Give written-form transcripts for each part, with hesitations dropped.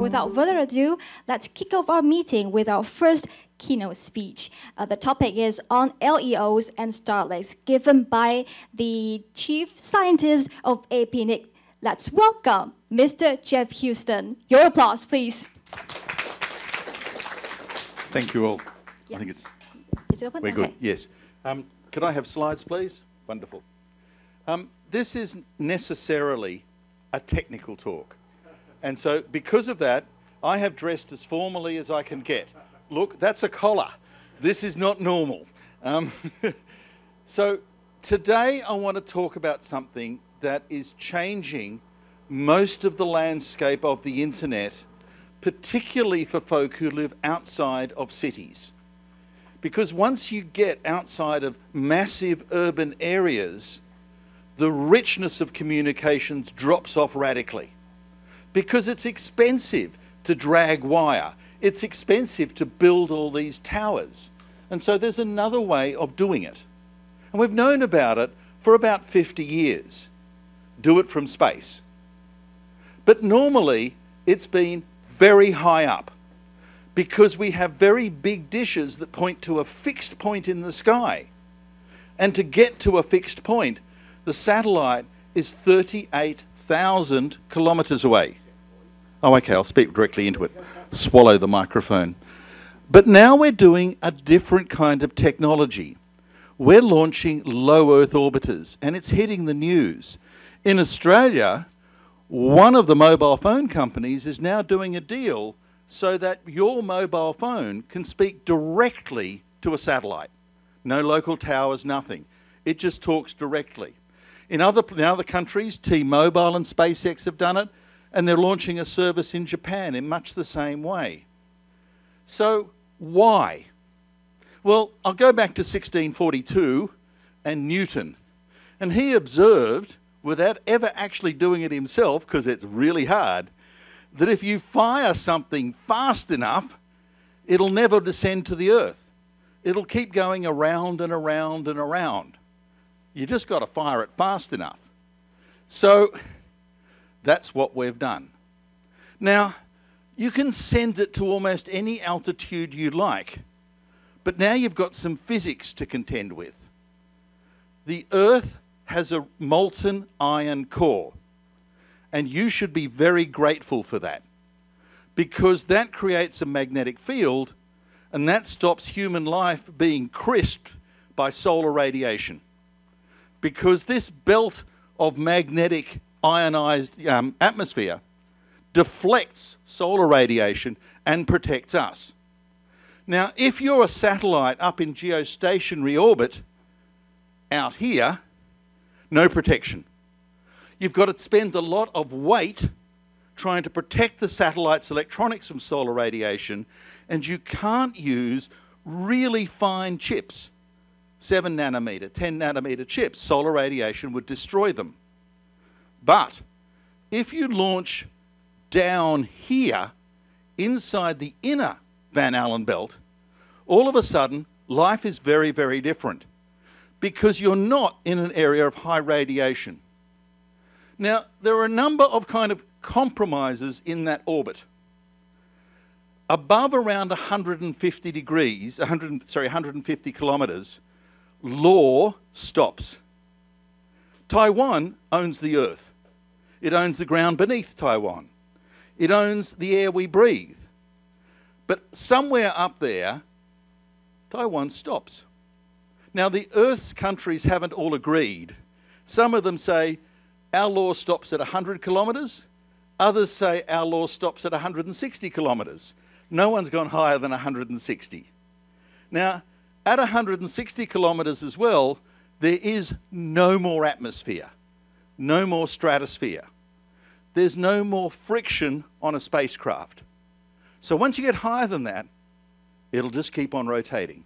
without further ado, let's kick off our meeting with our first keynote speech. The topic is on LEOs and Starlinks, given by the Chief Scientist of APNIC. Let's welcome Mr. Geoff Huston. Your applause, please. Thank you all. Yes. I think it's... Is it open? We're Okay. good, yes. Could I have slides, please? Wonderful. This isn't necessarily a technical talk. And so because of that, I have dressed as formally as I can get. Look, that's a collar. This is not normal. So today I want to talk about something that is changing most of the landscape of the internet, particularly for folk who live outside of cities. Because once you get outside of massive urban areas, the richness of communications drops off radically. Because it's expensive to drag wire. It's expensive to build all these towers. And so there's another way of doing it. And we've known about it for about 50 years. Do it from space. But normally it's been very high up, because we have very big dishes that point to a fixed point in the sky. And to get to a fixed point, the satellite is 38,000 kilometres away. Oh, okay, I'll speak directly into it. Swallow the microphone. But now we're doing a different kind of technology. We're launching low Earth orbiters, and it's hitting the news. In Australia, one of the mobile phone companies is now doing a deal so that your mobile phone can speak directly to a satellite. No local towers, nothing. It just talks directly. In other countries, T-Mobile and SpaceX have done it, and they're launching a service in Japan in much the same way. So why? Well, I'll go back to 1642 and Newton. And he observed, without ever actually doing it himself, because it's really hard, that if you fire something fast enough, it'll never descend to the earth. It'll keep going around and around and around. You just got to fire it fast enough. So that's what we've done. Now, you can send it to almost any altitude you like, but now you've got some physics to contend with. The Earth has a molten iron core, and you should be very grateful for that, because that creates a magnetic field, and that stops human life being crisped by solar radiation. Because this belt of magnetic ionized atmosphere deflects solar radiation and protects us. Now, if you're a satellite up in geostationary orbit out here, no protection. You've got to spend a lot of weight trying to protect the satellite's electronics from solar radiation, and you can't use really fine chips, 7 nanometer, 10 nanometer chips. Solar radiation would destroy them. But if you launch down here, inside the inner Van Allen belt, all of a sudden, life is very, very different, because you're not in an area of high radiation. Now, there are a number of kind of compromises in that orbit. Above around 150 degrees, 150 kilometres, law stops. Taiwan owns the Earth. It owns the ground beneath Taiwan. It owns the air we breathe. But somewhere up there, Taiwan stops. Now, the Earth's countries haven't all agreed. Some of them say, our law stops at 100 kilometres. Others say our law stops at 160 kilometres. No one's gone higher than 160. Now, at 160 kilometres as well, there is no more atmosphere, no more stratosphere. There's no more friction on a spacecraft. So once you get higher than that, it'll just keep on rotating,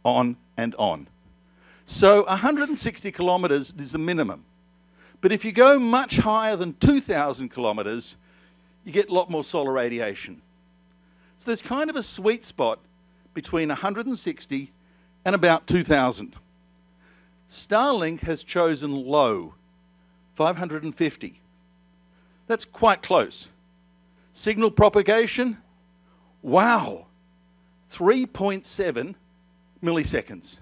on and on. So 160 kilometres is the minimum. But if you go much higher than 2,000 kilometres, you get a lot more solar radiation. So there's kind of a sweet spot between 160 and about 2,000. Starlink has chosen low, 550. That's quite close. Signal propagation, wow, 3.7 milliseconds.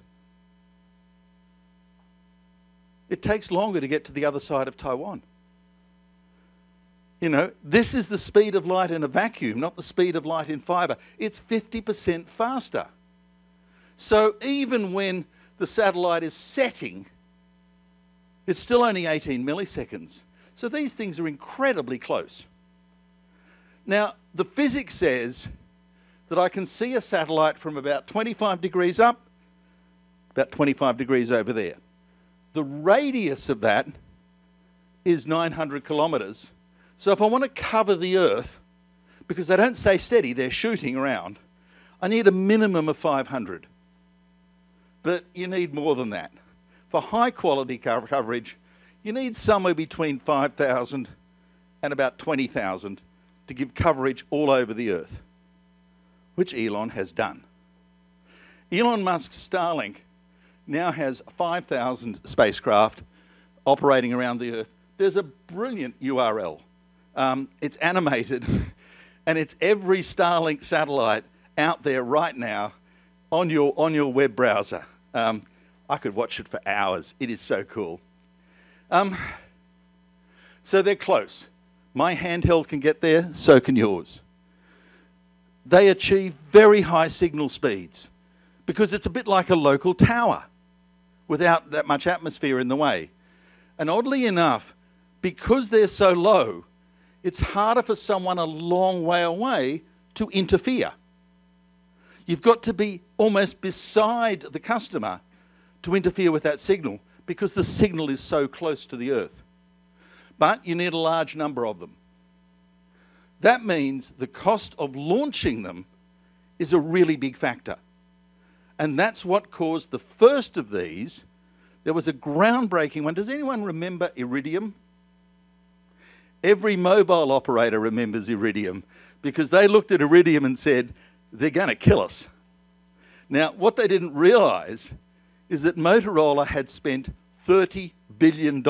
It takes longer to get to the other side of Taiwan. You know, this is the speed of light in a vacuum, not the speed of light in fibre. It's 50% faster. So even when the satellite is setting, it's still only 18 milliseconds. So these things are incredibly close. Now, the physics says that I can see a satellite from about 25 degrees up, about 25 degrees over there. The radius of that is 900 kilometres. So if I want to cover the Earth, because they don't stay steady, they're shooting around, I need a minimum of 500. But you need more than that. For high quality coverage, you need somewhere between 5,000 and about 20,000 to give coverage all over the Earth, which Elon has done. Elon Musk's Starlink now has 5,000 spacecraft operating around the Earth. There's a brilliant URL. It's animated, and it's every Starlink satellite out there right now on your web browser. I could watch it for hours. It is so cool. So they're close. My handheld can get there, so can yours. They achieve very high signal speeds because it's a bit like a local tower without that much atmosphere in the way. And oddly enough, because they're so low, it's harder for someone a long way away to interfere. You've got to be almost beside the customer to interfere with that signal because the signal is so close to the Earth. But you need a large number of them. That means the cost of launching them is a really big factor. And that's what caused the first of these. There was a groundbreaking one. Does anyone remember Iridium? Every mobile operator remembers Iridium because they looked at Iridium and said, they're going to kill us. Now, what they didn't realise is that Motorola had spent $30 billion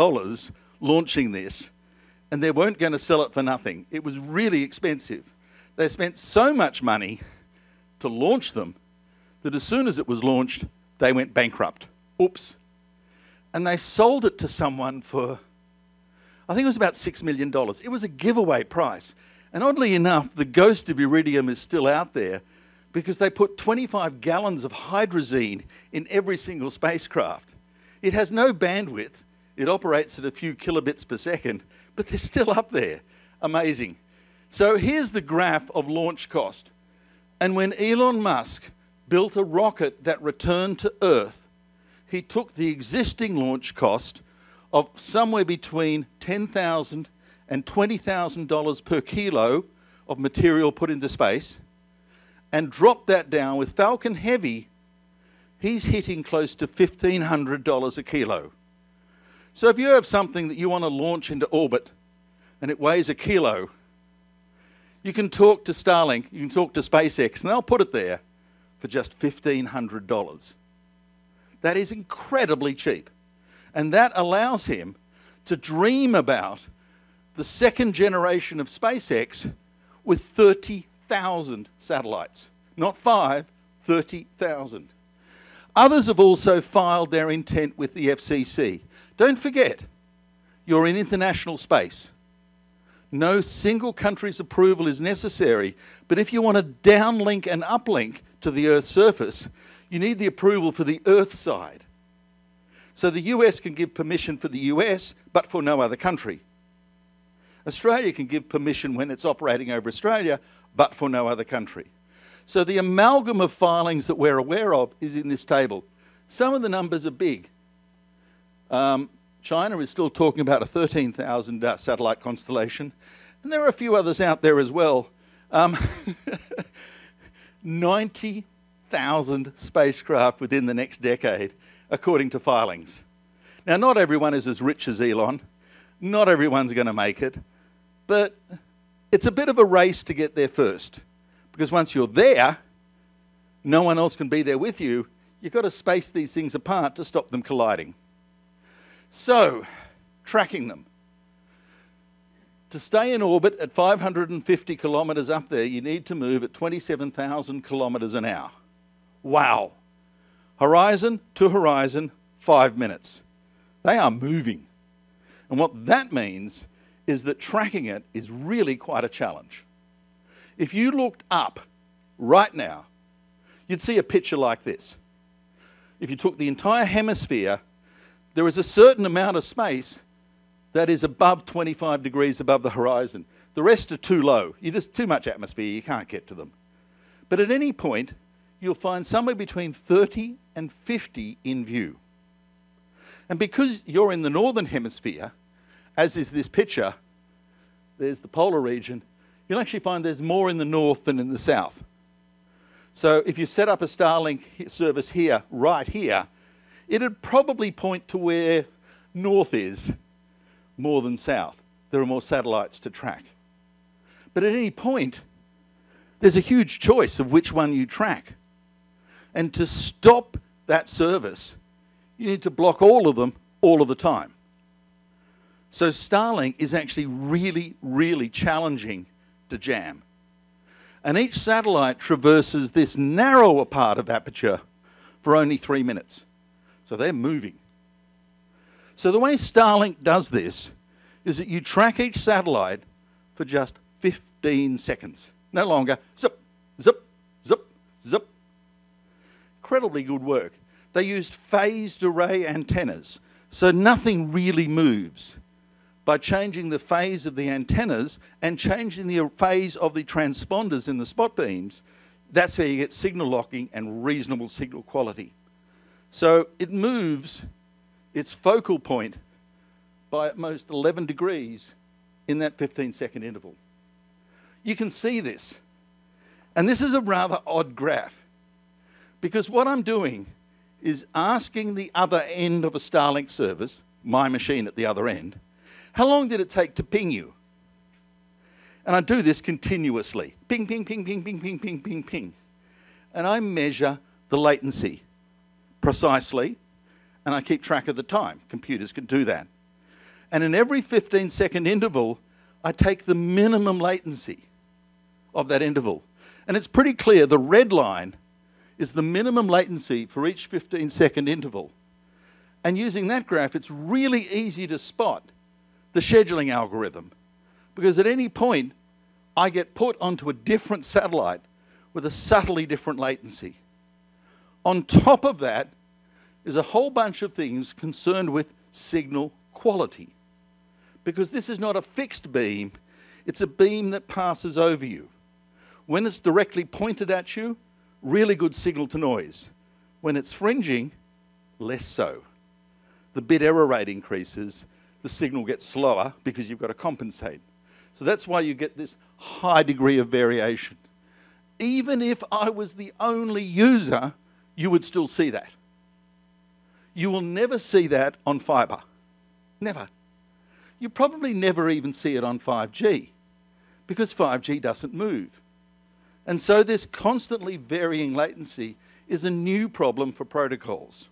launching this, and they weren't going to sell it for nothing. It was really expensive. They spent so much money to launch them that as soon as it was launched, they went bankrupt. Oops. And they sold it to someone for, I think it was about $6 million. It was a giveaway price. And oddly enough, the ghost of Iridium is still out there because they put 25 gallons of hydrazine in every single spacecraft. It has no bandwidth. It operates at a few kilobits per second, but they're still up there. Amazing. So here's the graph of launch cost. And when Elon Musk built a rocket that returned to Earth, he took the existing launch cost of somewhere between $10,000 and $20,000 per kilo of material put into space and dropped that down. With Falcon Heavy, he's hitting close to $1,500 a kilo. So if you have something that you want to launch into orbit and it weighs a kilo, you can talk to Starlink, you can talk to SpaceX, and they'll put it there for just $1,500. That is incredibly cheap. And that allows him to dream about the second generation of SpaceX with 30,000 satellites. Not 5, 30,000. Others have also filed their intent with the FCC. Don't forget, you're in international space. No single country's approval is necessary, but if you want to downlink and uplink to the Earth's surface, you need the approval for the Earth side. So the US can give permission for the US, but for no other country. Australia can give permission when it's operating over Australia, but for no other country. So the amalgam of filings that we're aware of is in this table. Some of the numbers are big. China is still talking about a 13,000 satellite constellation, and there are a few others out there as well. 90,000 spacecraft within the next decade, according to filings. Now, not everyone is as rich as Elon. Not everyone's going to make it. But it's a bit of a race to get there first. Because once you're there, no one else can be there with you. You've got to space these things apart to stop them colliding. So, tracking them. To stay in orbit at 550 kilometres up there, you need to move at 27,000 kilometres an hour. Wow. Horizon to horizon, 5 minutes. They are moving. And what that means is that tracking it is really quite a challenge. If you looked up right now, you'd see a picture like this. If you took the entire hemisphere, there is a certain amount of space that is above 25 degrees above the horizon. The rest are too low. You're just too much atmosphere, you can't get to them. But at any point, you'll find somewhere between 30 and 50 in view. And because you're in the northern hemisphere, as is this picture, there's the polar region, you'll actually find there's more in the north than in the south. So if you set up a Starlink service here, right here, it'd probably point to where north is more than south. There are more satellites to track. But at any point, there's a huge choice of which one you track. And to stop that service, you need to block all of them all of the time. So Starlink is actually really, really challenging to jam. And each satellite traverses this narrower part of aperture for only 3 minutes. So they're moving. So the way Starlink does this is that you track each satellite for just 15 seconds. No longer. Zip, zip, zip, zip. Incredibly good work. They used phased array antennas, so nothing really moves. By changing the phase of the antennas and changing the phase of the transponders in the spot beams, that's how you get signal locking and reasonable signal quality. So it moves its focal point by at most 11 degrees in that 15-second interval. You can see this. And this is a rather odd graph, because what I'm doing is asking the other end of a Starlink service, my machine at the other end, how long did it take to ping you? And I do this continuously. Ping, ping, ping, ping, ping, ping, ping, ping, ping. And I measure the latency precisely, and I keep track of the time. Computers can do that. And in every 15-second interval, I take the minimum latency of that interval. And it's pretty clear the red line is the minimum latency for each 15-second interval. And using that graph, it's really easy to spot the scheduling algorithm, because at any point I get put onto a different satellite with a subtly different latency. On top of that is a whole bunch of things concerned with signal quality, because this is not a fixed beam, it's a beam that passes over you. When it's directly pointed at you, really good signal to noise. When it's fringing, less so. The bit error rate increases, the signal gets slower because you've got to compensate. So that's why you get this high degree of variation. Even if I was the only user, you would still see that. You will never see that on fibre. Never. You probably never even see it on 5G, because 5G doesn't move. And so this constantly varying latency is a new problem for protocols.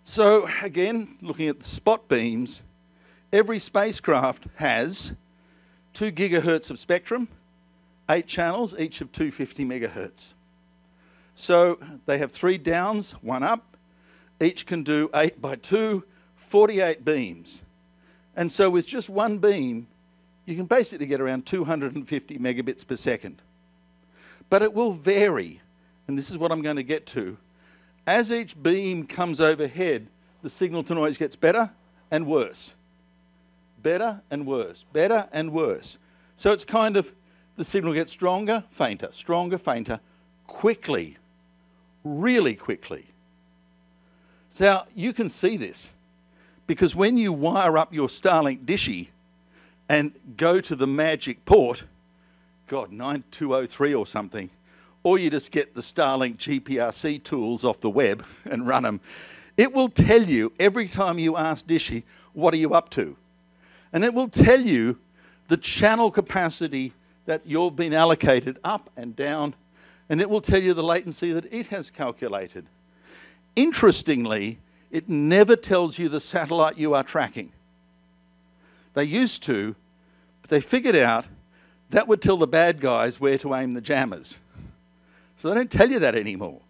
So again, looking at the spot beams, every spacecraft has 2 gigahertz of spectrum, 8 channels, each of 250 megahertz. So they have 3 downs, 1 up. Each can do 8 by 2, 48 beams. And so with just 1 beam, you can basically get around 250 megabits per second. But it will vary, and this is what I'm going to get to. As each beam comes overhead, the signal to noise gets better and worse. Better and worse, better and worse. So it's kind of, the signal gets stronger, fainter, quickly, really quickly. So you can see this, because when you wire up your Starlink dishy and go to the magic port, God, 9203 or something, or you just get the Starlink GPRC tools off the web and run them, it will tell you every time you ask Dishy, what are you up to? And it will tell you the channel capacity that you've been allocated up and down, and it will tell you the latency that it has calculated. Interestingly, it never tells you the satellite you are tracking. They used to, But they figured out that would tell the bad guys where to aim the jammers. So they don't tell you that anymore.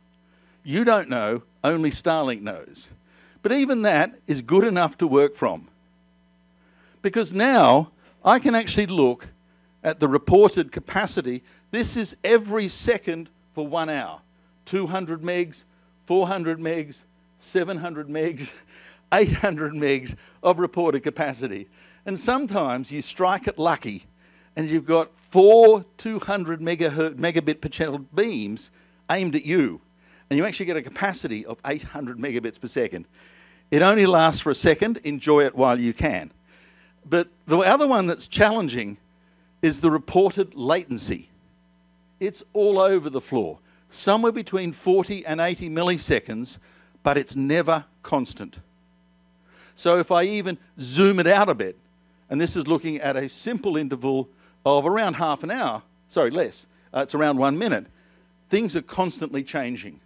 You don't know, only Starlink knows. But even that is good enough to work from. Because now I can actually look at the reported capacity. This is every second for 1 hour. 200 megs, 400 megs, 700 megs, 800 megs of reported capacity. And sometimes you strike it lucky and you've got 4 200 megabit per channel beams aimed at you. And you actually get a capacity of 800 megabits per second. It only lasts for a second. Enjoy it while you can. But the other one that's challenging is the reported latency. It's all over the floor, somewhere between 40 and 80 milliseconds, but it's never constant. So if I even zoom it out a bit, and this is looking at a simple interval of around half an hour, sorry, less, it's around 1 minute, things are constantly changing.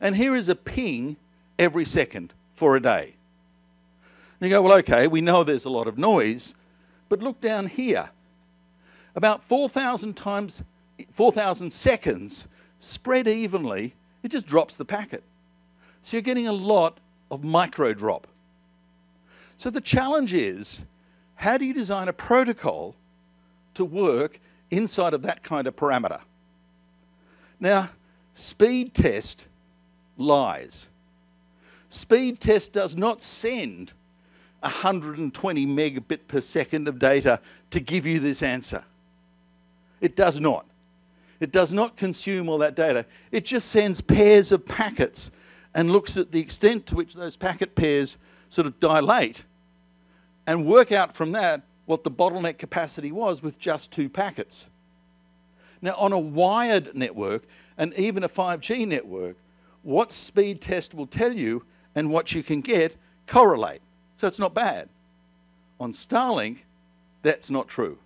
And here is a ping every second for a day. And you go, well, okay, we know there's a lot of noise, but look down here. About 4,000 seconds spread evenly, it just drops the packet. So you're getting a lot of micro drop. So the challenge is, how do you design a protocol to work inside of that kind of parameter? Now, speed test lies. Speed test does not send 120 megabit per second of data to give you this answer. It does not. It does not consume all that data. It just sends pairs of packets and looks at the extent to which those packet pairs sort of dilate and work out from that what the bottleneck capacity was with just 2 packets. Now, on a wired network, and even a 5G network, what speed test will tell you and what you can get correlate. So it's not bad. On Starlink, that's not true,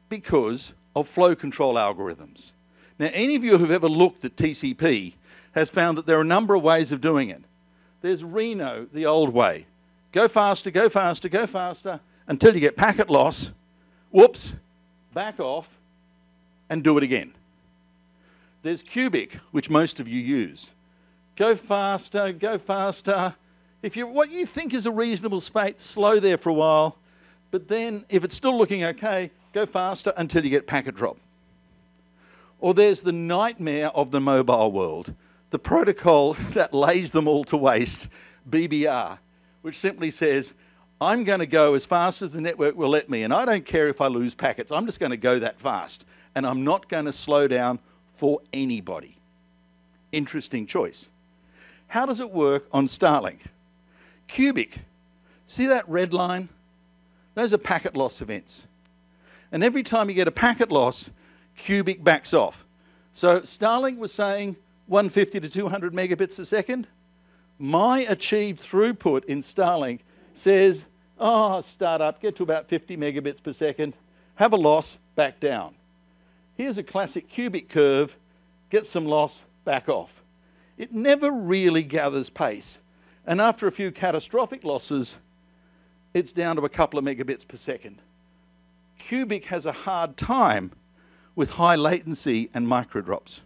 because of flow control algorithms. Now, any of you who've ever looked at TCP has found that there are a number of ways of doing it. There's Reno, the old way. Go faster, go faster, go faster, until you get packet loss. Whoops, back off, and do it again. There's Cubic, which most of you use. Go faster, go faster. What you think is a reasonable space, slow there for a while, but then if it's still looking okay, go faster until you get packet drop. Or there's the nightmare of the mobile world, the protocol that lays them all to waste, BBR, which simply says, I'm going to go as fast as the network will let me, and I don't care if I lose packets. I'm just going to go that fast, and I'm not going to slow down for anybody. Interesting choice. How does it work on Starlink? Cubic. See that red line? Those are packet loss events. And every time you get a packet loss, Cubic backs off. So Starlink was saying 150 to 200 megabits a second. My achieved throughput in Starlink says, start up, get to about 50 megabits per second, have a loss, back down. Here's a classic Cubic curve, get some loss, back off. It never really gathers pace. And after a few catastrophic losses, it's down to a couple of megabits per second. Cubic has a hard time with high latency and micro drops.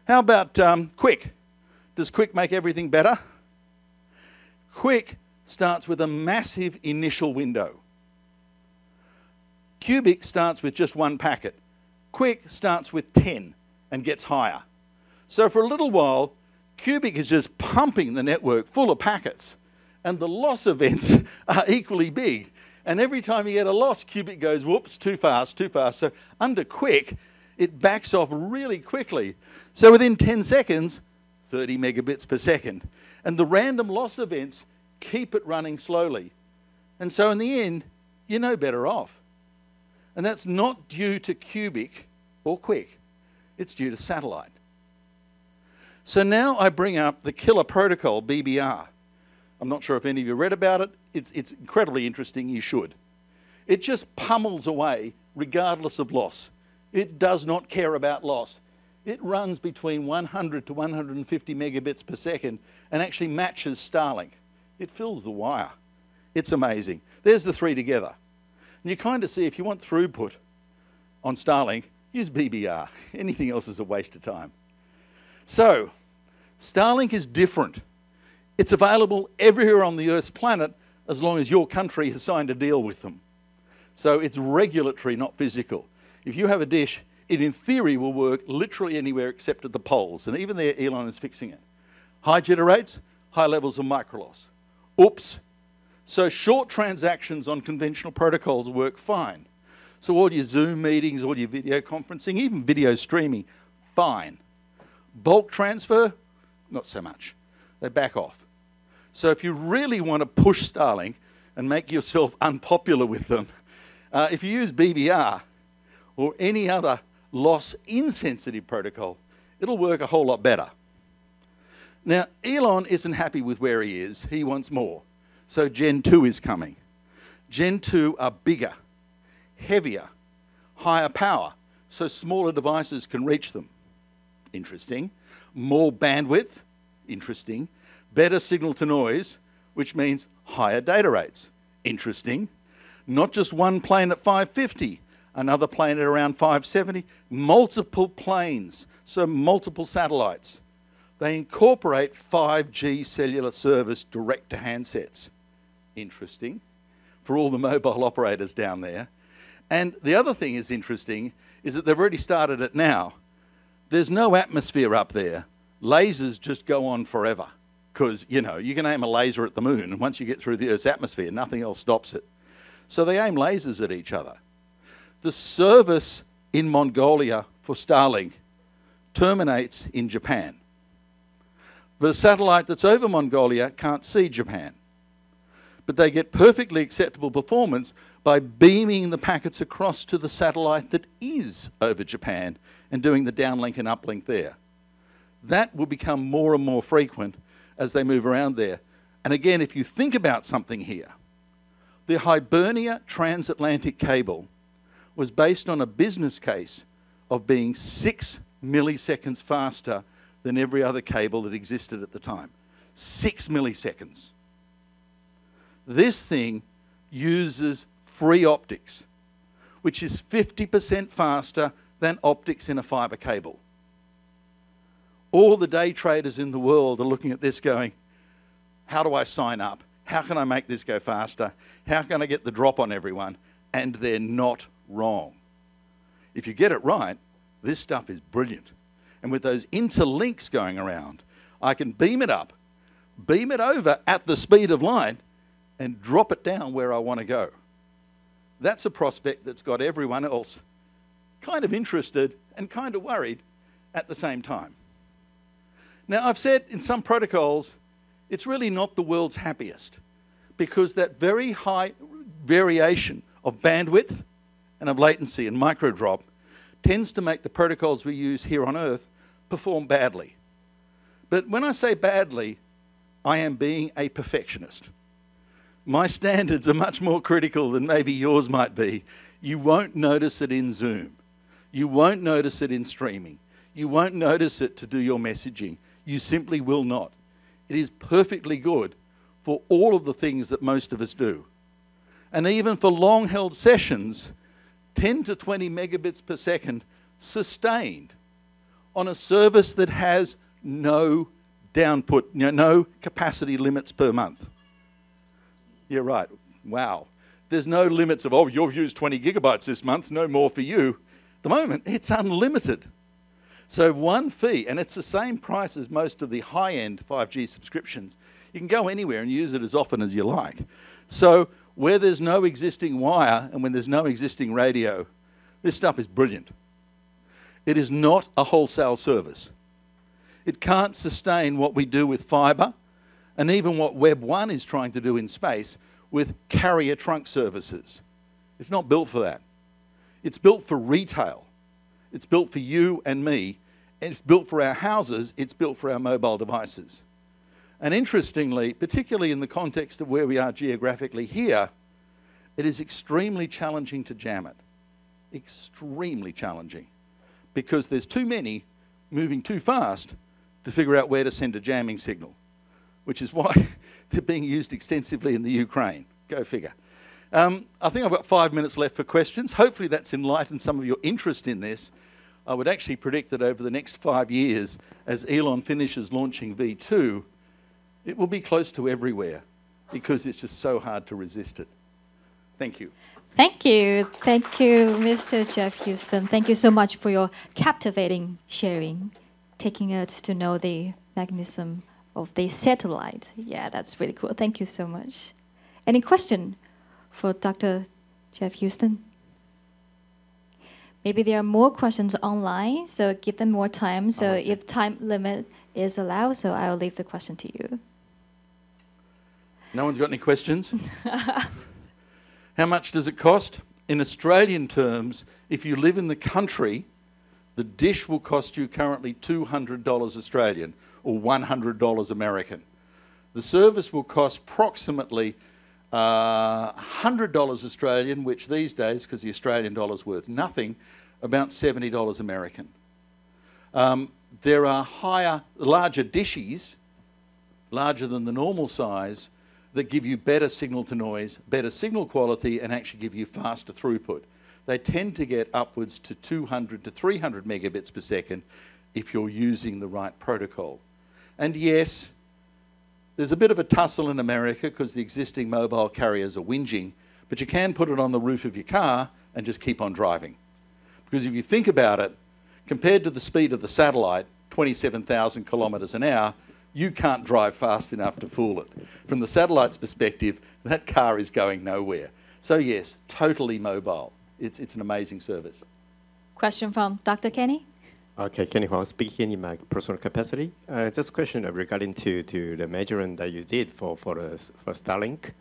How about Quick? Does Quick make everything better? Quick starts with a massive initial window. Cubic starts with just 1 packet. Quick starts with 10 and gets higher. So for a little while, Cubic is just pumping the network full of packets, and the loss events are equally big. And every time you get a loss, Cubic goes, whoops, too fast, too fast. So under Quick, it backs off really quickly. So within 10 seconds, 30 megabits per second. And the random loss events keep it running slowly. And so in the end, you're no better off. And that's not due to Cubic or Quick. It's due to satellite. So now I bring up the killer protocol, BBR. I'm not sure if any of you read about it. It's incredibly interesting. You should. It just pummels away regardless of loss. It does not care about loss. It runs between 100 to 150 megabits per second and actually matches Starlink. It fills the wire. It's amazing. There's the three together. And you kind of see if you want throughput on Starlink, use BBR. Anything else is a waste of time. So, Starlink is different. It's available everywhere on the Earth's planet as long as your country has signed a deal with them. So it's regulatory, not physical. If you have a dish, it in theory will work literally anywhere except at the poles. And even there, Elon is fixing it. High jitter rates, high levels of microloss. Oops. So short transactions on conventional protocols work fine. So all your Zoom meetings, all your video conferencing, even video streaming, fine. Bulk transfer, not so much. They back off. So if you really want to push Starlink and make yourself unpopular with them, if you use BBR or any other loss-insensitive protocol, it'll work a whole lot better. Now, Elon isn't happy with where he is. He wants more. So Gen 2 is coming. Gen 2 are bigger, heavier, higher power, so smaller devices can reach them. Interesting. More bandwidth. Interesting. Better signal to noise, which means higher data rates. Interesting. Not just one plane at 550, another plane at around 570, multiple planes, so multiple satellites. They incorporate 5G cellular service direct to handsets. Interesting. For all the mobile operators down there. And the other thing is interesting is that they've already started it now. There's no atmosphere up there. Lasers just go on forever. Because, you know, you can aim a laser at the moon, and once you get through the Earth's atmosphere, nothing else stops it. So they aim lasers at each other. The service in Mongolia for Starlink terminates in Japan. But a satellite that's over Mongolia can't see Japan. But they get perfectly acceptable performance by beaming the packets across to the satellite that is over Japan and doing the downlink and uplink there. That will become more and more frequent as they move around there. And again, if you think about something here, the Hibernia transatlantic cable was based on a business case of being 6 milliseconds faster than every other cable that existed at the time. 6 milliseconds. This thing uses free optics, which is 50% faster than optics in a fiber cable. All the day traders in the world are looking at this going, how do I sign up? How can I make this go faster? How can I get the drop on everyone? And they're not wrong. If you get it right, this stuff is brilliant. And with those interlinks going around, I can beam it up, beam it over at the speed of light, and drop it down where I want to go. That's a prospect that's got everyone else kind of interested and kind of worried at the same time. Now, I've said in some protocols, it's really not the world's happiest because that very high variation of bandwidth and of latency and micro drop tends to make the protocols we use here on Earth perform badly. But when I say badly, I am being a perfectionist. My standards are much more critical than maybe yours might be. You won't notice it in Zoom. You won't notice it in streaming. You won't notice it to do your messaging. You simply will not. It is perfectly good for all of the things that most of us do. And even for long-held sessions, 10 to 20 megabits per second sustained on a service that has no downput, no capacity limits per month. You're right. Wow. There's no limits of, oh, you've used 20 gigabytes this month, no more for you. At the moment, it's unlimited. So one fee, and it's the same price as most of the high-end 5G subscriptions. You can go anywhere and use it as often as you like. So where there's no existing wire and when there's no existing radio, this stuff is brilliant. It is not a wholesale service. It can't sustain what we do with fiber and even what Web 1 is trying to do in space with carrier trunk services. It's not built for that. It's built for retail. It's built for you and me. And it's built for our houses. It's built for our mobile devices. And interestingly, particularly in the context of where we are geographically here, it is extremely challenging to jam it. Extremely challenging. Because there's too many moving too fast to figure out where to send a jamming signal, which is why they're being used extensively in the Ukraine. Go figure. I think I've got 5 minutes left for questions. Hopefully that's enlightened some of your interest in this. I would actually predict that over the next 5 years, as Elon finishes launching V2, it will be close to everywhere because it's just so hard to resist it. Thank you. Thank you. Thank you, Mr. Geoff Huston. Thank you so much for your captivating sharing, taking us to know the mechanism of the satellite. Yeah, that's really cool. Thank you so much. Any question for Dr. Geoff Huston? Maybe there are more questions online, so give them more time. So if time limit is allowed, so I will leave the question to you. No one's got any questions? How much does it cost? In Australian terms, if you live in the country, the dish will cost you currently $200 Australian or $100 American. The service will cost approximately $100 Australian, which these days, because the Australian dollar's worth nothing, about $70 American. There are larger dishes, larger than the normal size, that give you better signal to noise, better signal quality, and actually give you faster throughput. They tend to get upwards to 200 to 300 megabits per second if you're using the right protocol. And yes, there's a bit of a tussle in America because the existing mobile carriers are whinging, but you can put it on the roof of your car and just keep on driving. Because if you think about it, compared to the speed of the satellite, 27,000 kilometres an hour, you can't drive fast enough to fool it. From the satellite's perspective, that car is going nowhere. So yes, totally mobile. It's an amazing service. Question from Dr. Kenny? Okay, Kenny Huang speaking in my personal capacity. Just a question regarding to the measurement that you did for Starlink.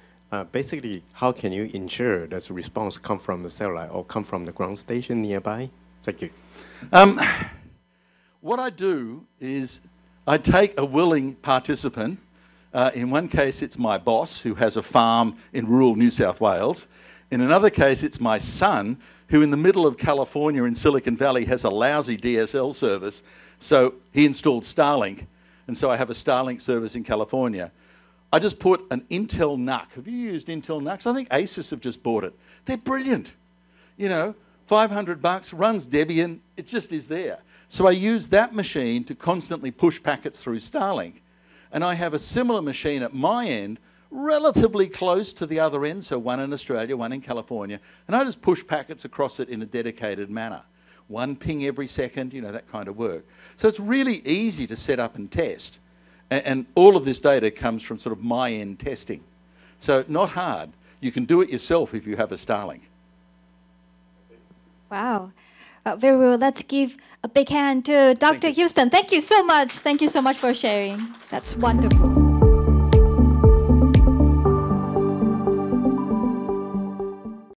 Basically, how can you ensure that the response come from the satellite or come from the ground station nearby? Thank you. What I do is I take a willing participant. In one case, it's my boss, who has a farm in rural New South Wales. In another case, it's my son, who in the middle of California in Silicon Valley has a lousy DSL service. So he installed Starlink. And so I have a Starlink service in California. I just put an Intel NUC. Have you used Intel NUCs? I think Asus have just bought it. They're brilliant. You know, $500, runs Debian, it just is there. So I use that machine to constantly push packets through Starlink. And I have a similar machine at my end, relatively close to the other end, so one in Australia, one in California, and I just push packets across it in a dedicated manner. One ping every second, you know, that kind of work. So it's really easy to set up and test. And all of this data comes from sort of my end testing. So not hard. You can do it yourself if you have a Starlink. Wow. Very well. Let's give a big hand to Dr. Huston. Thank you so much. Thank you so much for sharing. That's wonderful.